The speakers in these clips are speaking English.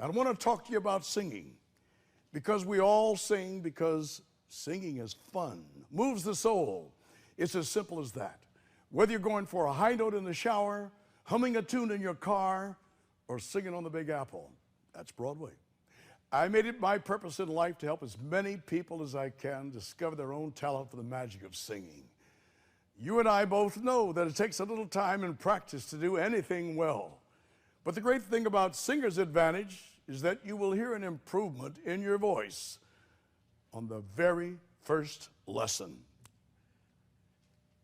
I want to talk to you about singing, because we all sing because singing is fun, moves the soul. It's as simple as that. Whether you're going for a high note in the shower, humming a tune in your car, or singing on the Big Apple, that's Broadway. I made it my purpose in life to help as many people as I can discover their own talent for the magic of singing. You and I both know that it takes a little time and practice to do anything well. But the great thing about Singer's Advantage is that you will hear an improvement in your voice on the very first lesson.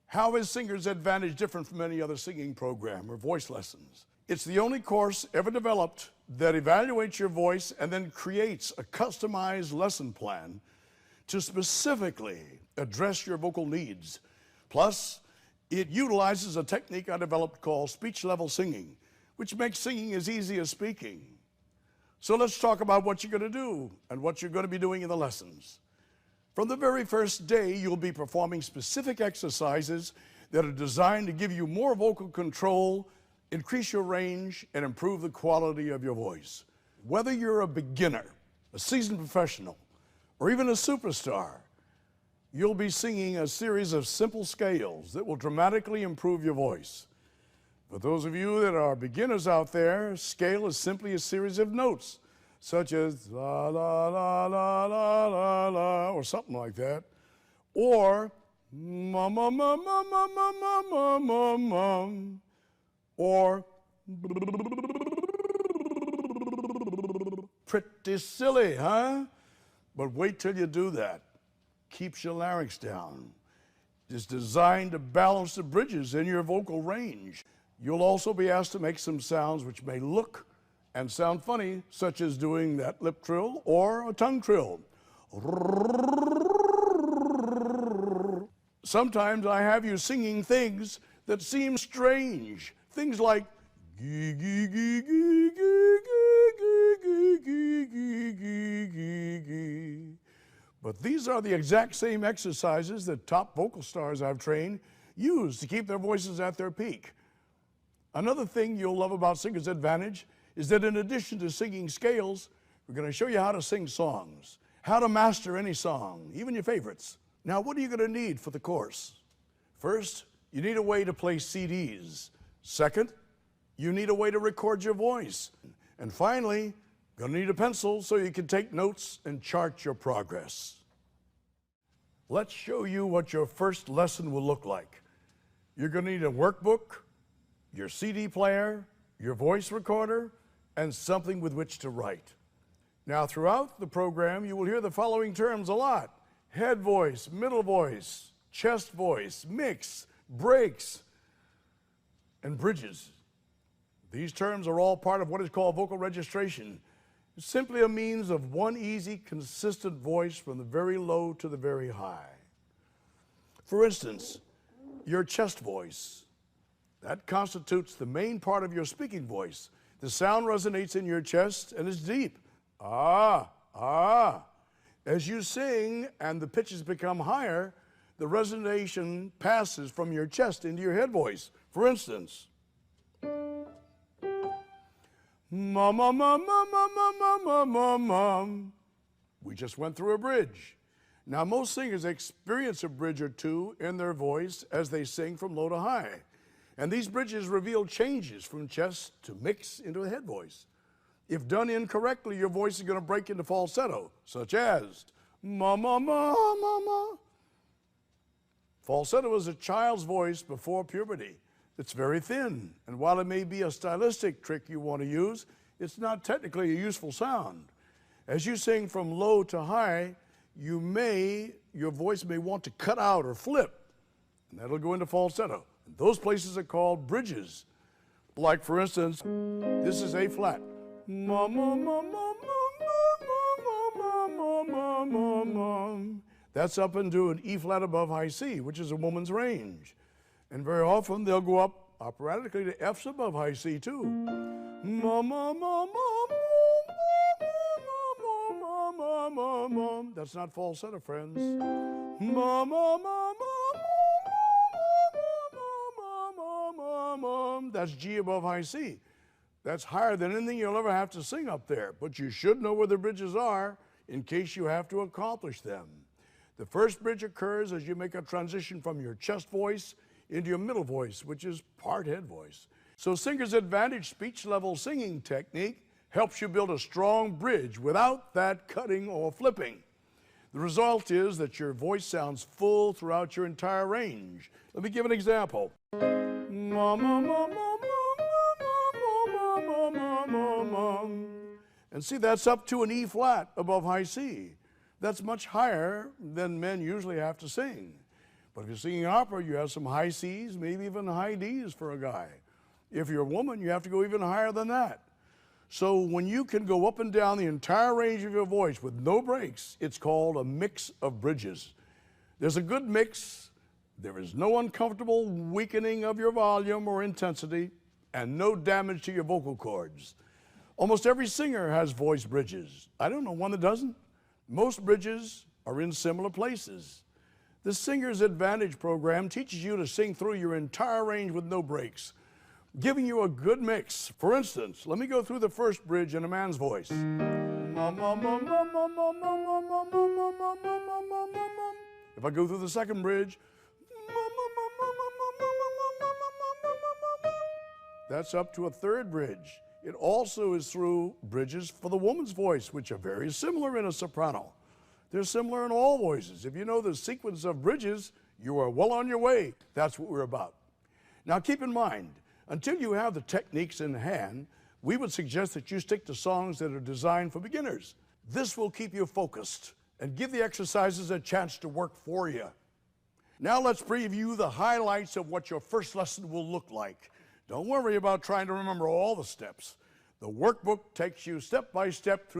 How is Singer's Advantage different from any other singing program or voice lessons? It's the only course ever developed that evaluates your voice and then creates a customized lesson plan to specifically address your vocal needs. Plus, it utilizes a technique I developed called speech level singing, which makes singing as easy as speaking. So let's talk about what you're going to do and what you're going to be doing in the lessons. From the very first day, you'll be performing specific exercises that are designed to give you more vocal control, increase your range, and improve the quality of your voice. Whether you're a beginner, a seasoned professional, or even a superstar, you'll be singing a series of simple scales that will dramatically improve your voice. For those of you that are beginners out there, scale is simply a series of notes, such as la la la la la la la, or something like that, or ma ma ma ma ma ma ma ma ma ma, or pretty silly, huh? But wait till you do that. Keeps your larynx down. It's designed to balance the bridges in your vocal range. You'll also be asked to make some sounds which may look and sound funny, such as doing that lip trill or a tongue trill. Sometimes I have you singing things that seem strange. Things like gee gee gee gee gee gee gee gee gee gee gee gee. But these are the exact same exercises that top vocal stars I've trained use to keep their voices at their peak. Another thing you'll love about Singer's Advantage is that in addition to singing scales, we're going to show you how to sing songs, how to master any song, even your favorites. Now, what are you going to need for the course? First, you need a way to play CDs. Second, you need a way to record your voice. And finally, you're going to need a pencil so you can take notes and chart your progress. Let's show you what your first lesson will look like. You're going to need a workbook, your CD player, your voice recorder, and something with which to write. Now, throughout the program, you will hear the following terms a lot: head voice, middle voice, chest voice, mix, breaks, and bridges. These terms are all part of what is called vocal registration. It's simply a means of one easy, consistent voice from the very low to the very high. For instance, your chest voice. That constitutes the main part of your speaking voice. The sound resonates in your chest and is deep. Ah, ah. As you sing and the pitches become higher, the resonation passes from your chest into your head voice. For instance, ma ma ma ma ma ma ma ma ma ma. We just went through a bridge. Now, most singers experience a bridge or two in their voice as they sing from low to high. And these bridges reveal changes from chest to mix into a head voice. If done incorrectly, your voice is going to break into falsetto, such as ma ma ma ma ma. Falsetto is a child's voice before puberty. It's very thin, and while it may be a stylistic trick you want to use, it's not technically a useful sound. As you sing from low to high, your voice may want to cut out or flip, and that'll go into falsetto. And those places are called bridges. Like, for instance, this is A flat. Ma ma ma ma ma ma ma ma ma ma. That's up into an E flat above high C, which is a woman's range. And very often they'll go up operatically to F's above high C too. Ma ma ma ma ma ma ma ma. That's not falsetto, friends. Ma ma ma ma ma ma ma ma ma. That's G above high C. That's higher than anything you'll ever have to sing up there, but you should know where the bridges are in case you have to accomplish them. The first bridge occurs as you make a transition from your chest voice into your middle voice, which is part head voice. So Singer's Advantage speech level singing technique helps you build a strong bridge without that cutting or flipping. The result is that your voice sounds full throughout your entire range. Let me give an example. And see, that's up to an E flat above high C. That's much higher than men usually have to sing. But if you're singing opera, you have some high Cs, maybe even high Ds for a guy. If you're a woman, you have to go even higher than that. So when you can go up and down the entire range of your voice with no breaks, it's called a mix of bridges. There's a good mix, there is no uncomfortable weakening of your volume or intensity, and no damage to your vocal cords. Almost every singer has voice bridges. I don't know one that doesn't. Most bridges are in similar places. The Singer's Advantage program teaches you to sing through your entire range with no breaks, giving you a good mix. For instance, let me go through the first bridge in a man's voice. If I go through the second bridge, that's up to a third bridge. It also is through bridges for the woman's voice, which are very similar in a soprano. They're similar in all voices. If you know the sequence of bridges, you are well on your way. That's what we're about. Now keep in mind, until you have the techniques in hand, we would suggest that you stick to songs that are designed for beginners. This will keep you focused and give the exercises a chance to work for you. Now let's preview the highlights of what your first lesson will look like. Don't worry about trying to remember all the steps. The workbook takes you step by step through